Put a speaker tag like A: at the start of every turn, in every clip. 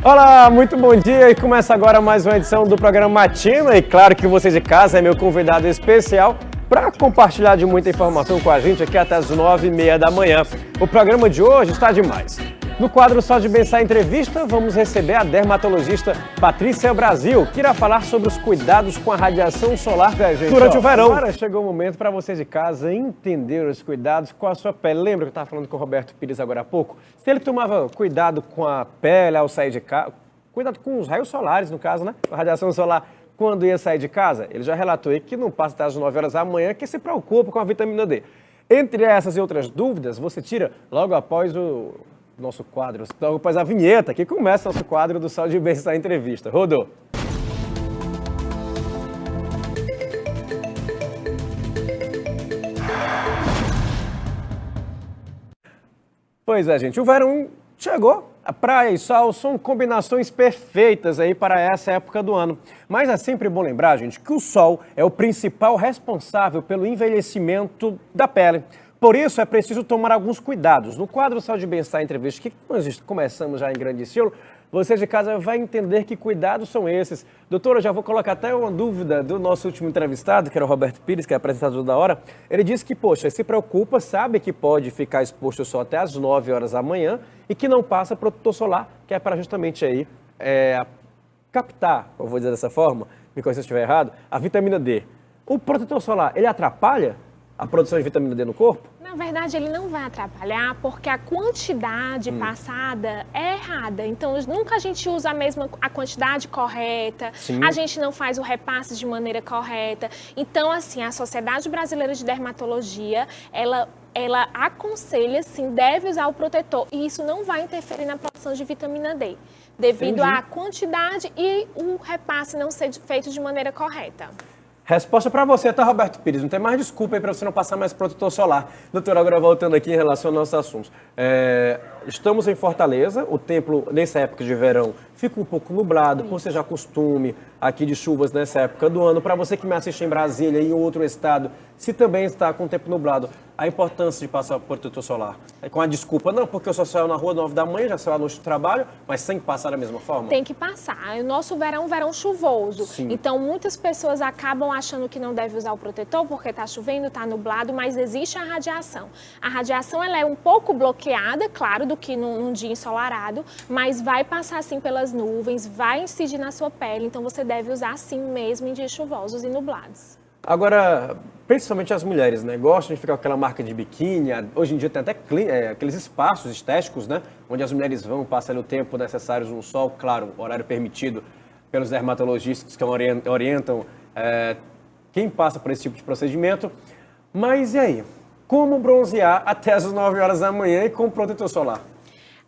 A: Olá, muito bom dia e começa agora mais uma edição do programa Matina e claro que você de casa é meu convidado especial para compartilhar de muita informação com a gente aqui até as 9h30 da manhã. O programa de hoje está demais. No quadro Saúde e Bem-Estar Entrevista, vamos receber a dermatologista Patrícia Brasil, que irá falar sobre os cuidados com a radiação solar durante o verão. Agora chegou o momento para você de casa entender os cuidados com a sua pele. Lembra que eu estava falando com o Roberto Pires agora há pouco? Se ele tomava cuidado com a pele ao sair de casa, cuidado com os raios solares, no caso, né? A radiação solar quando ia sair de casa, ele já relatou aí que não passa até as 9 horas da manhã, que se preocupa com a vitamina D. Entre essas e outras dúvidas, você tira logo após o nosso quadro, logo após a vinheta, que começa o nosso quadro do Saúde e Bem-Estar Entrevista. Rodou! Pois é, gente, o verão chegou. A praia e sol são combinações perfeitas aí para essa época do ano. Mas é sempre bom lembrar, gente, que o sol é o principal responsável pelo envelhecimento da pele. Por isso, é preciso tomar alguns cuidados. No quadro Saúde e Bem-Estar Entrevista, que nós começamos já em grande estilo, você de casa vai entender que cuidados são esses. Doutora, eu já vou colocar até uma dúvida do nosso último entrevistado, que era o Roberto Pires, que é apresentador da hora. Ele disse que, poxa, se preocupa, sabe que pode ficar exposto só até as 9 horas da manhã e que não passa protetor solar, que é para justamente aí captar, eu vou dizer dessa forma, me corrija se eu estiver errado, a vitamina D. O protetor solar, ele atrapalha a produção de vitamina D no corpo?
B: Na verdade, ele não vai atrapalhar porque a quantidade passada é errada. Então, nunca a gente usa a quantidade correta,
A: Sim.
B: A gente não faz o repasse de maneira correta. Então, assim, a Sociedade Brasileira de Dermatologia, ela aconselha, sim, deve usar o protetor. E isso não vai interferir na produção de vitamina D, devido à quantidade e o repasse não ser feito de maneira correta.
A: Resposta para você, tá, Roberto Pires? Não tem mais desculpa aí para você não passar mais protetor solar. Doutor, agora voltando aqui em relação aos nossos assuntos. Estamos em Fortaleza, o tempo nessa época de verão fica um pouco nublado, por ser já costume aqui de chuvas nessa época do ano. Para você que me assiste em Brasília e em outro estado, se também está com o tempo nublado, a importância de passar protetor solar. Com a desculpa, não, porque eu só saio na rua 9 da manhã, já saio à noite do trabalho, mas sem passar da mesma forma?
B: Tem que passar. O nosso verão é um verão chuvoso.
A: Sim.
B: Então, muitas pessoas acabam achando que não deve usar o protetor porque está chovendo, está nublado, mas existe a radiação. A radiação ela é um pouco bloqueada, claro, do que num dia ensolarado, mas vai passar assim pelas nuvens, vai incidir na sua pele, então você deve usar assim mesmo em dias chuvosos e nublados.
A: Agora, principalmente as mulheres, né? Gostam de ficar com aquela marca de biquíni. Hoje em dia tem até aqueles espaços estéticos, né? Onde as mulheres vão, passam ali o tempo necessário no sol, claro, horário permitido pelos dermatologistas que orientam quem passa por esse tipo de procedimento. Mas e aí? Como bronzear até as 9 horas da manhã e com protetor solar?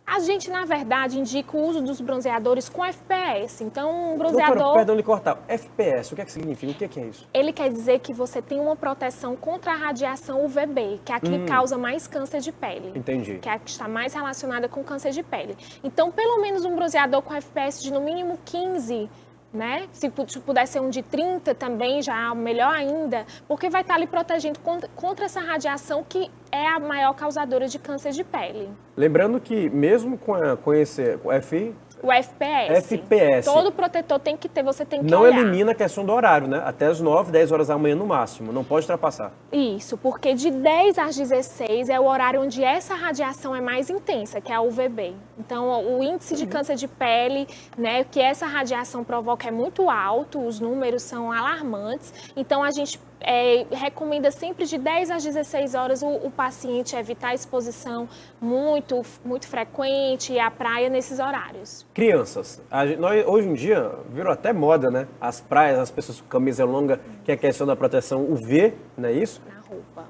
B: A gente, na verdade, indica o uso dos bronzeadores com FPS. Então, um bronzeador...
A: Doutora, perdão de cortar. FPS, o que é que significa? O que é isso?
B: Ele quer dizer que você tem uma proteção contra a radiação UVB, que é a que causa mais câncer de pele.
A: Entendi.
B: Que é a que está mais relacionada com câncer de pele. Então, pelo menos um bronzeador com FPS de no mínimo 15, né? Se puder ser um de 30 também, já melhor ainda, porque vai estar ali protegendo contra essa radiação que é a maior causadora de câncer de pele.
A: Lembrando que mesmo com esse
B: O FPS. Todo protetor tem que ter, você tem que
A: não
B: olhar.
A: Elimina a questão do horário, né? Até as 9, 10 horas da manhã no máximo. Não pode ultrapassar.
B: Isso, porque de 10 às 16 é o horário onde essa radiação é mais intensa, que é a UVB. Então, o índice de câncer de pele, né, que essa radiação provoca é muito alto, os números são alarmantes. Então, a gente recomenda sempre de 10 às 16 horas o paciente evitar a exposição muito frequente à praia nesses horários.
A: Crianças. Hoje em dia virou até moda, né? As praias, as pessoas com camisa longa, que é a questão da proteção UV, não é isso?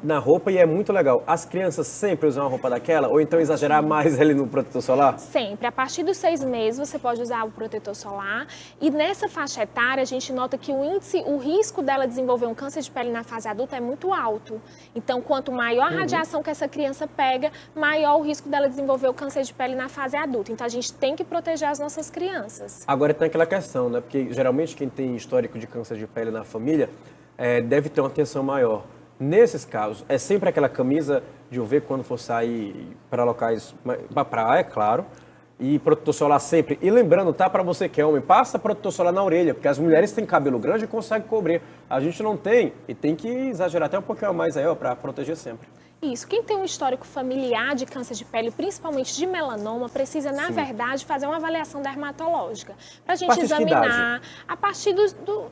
A: Na roupa, e é muito legal. As crianças sempre usam uma roupa daquela, ou então exagerar mais ali no protetor solar?
B: Sempre. A partir dos 6 meses você pode usar o protetor solar. E nessa faixa etária a gente nota que o risco dela desenvolver um câncer de pele na fase adulta é muito alto. Então, quanto maior a radiação que essa criança pega, maior o risco dela desenvolver o câncer de pele na fase adulta. Então, a gente tem que proteger as nossas crianças.
A: Agora tem aquela questão, né? Porque geralmente quem tem histórico de câncer de pele na família deve ter uma atenção maior. Nesses casos, é sempre aquela camisa de UV quando for sair para locais, para praia, claro, E protetor solar sempre. E lembrando, tá? Para você que é homem, passa protetor solar na orelha, porque as mulheres têm cabelo grande e conseguem cobrir. A gente não tem e tem que exagerar até um pouquinho a mais aí, ó, para proteger sempre.
B: Isso. Quem tem um histórico familiar de câncer de pele, principalmente de melanoma, precisa, na verdade, fazer uma avaliação dermatológica. Para a gente examinar a partir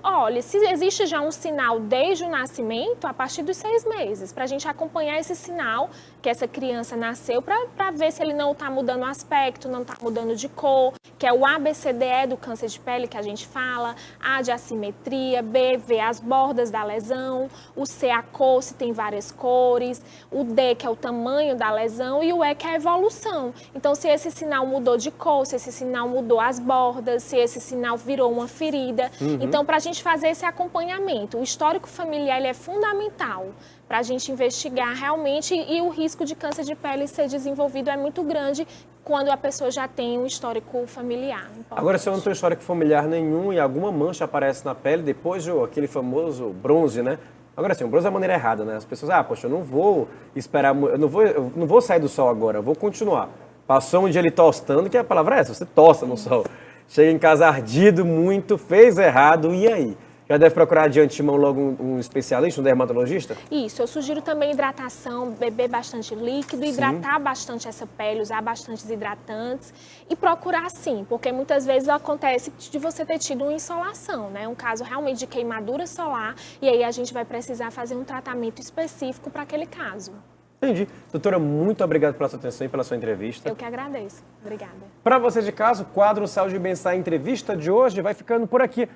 B: olha, se existe já um sinal desde o nascimento, a partir dos 6 meses, para a gente acompanhar esse sinal que essa criança nasceu, para ver se ele não está mudando o aspecto, não está mudando de cor, que é o ABCDE do câncer de pele que a gente fala, A de assimetria, B, ver as bordas da lesão, o C, a cor, se tem várias cores, o D, que é o tamanho da lesão, e o E, que é a evolução. Então, se esse sinal mudou de cor, se esse sinal mudou as bordas, se esse sinal virou uma ferida. Então, para a gente fazer esse acompanhamento, o histórico familiar ele é fundamental para a gente investigar realmente, e o risco de câncer de pele ser desenvolvido é muito grande quando a pessoa já tem um histórico familiar. Importante.
A: Agora, se eu não tenho histórico familiar nenhum e alguma mancha aparece na pele, depois aquele famoso bronze, né? Agora sim, o bronze é a maneira errada, né? As pessoas, poxa, eu não vou esperar, eu não vou sair do sol agora, eu vou continuar. Passou um dia ele tostando, que a palavra é essa, você tosta no sol. Chega em casa ardido muito, fez errado, e aí? Já deve procurar de antemão logo um especialista, um dermatologista?
B: Isso, eu sugiro também hidratação, beber bastante líquido, hidratar bastante essa pele, usar bastantes hidratantes e procurar sim, porque muitas vezes acontece de você ter tido uma insolação, né? Um caso realmente de queimadura solar, e aí a gente vai precisar fazer um tratamento específico para aquele caso.
A: Entendi. Doutora, muito obrigado pela sua atenção e pela sua entrevista.
B: Eu que agradeço. Obrigada.
A: Para você de casa, o quadro Saúde e Bem-Estar Entrevista de hoje vai ficando por aqui.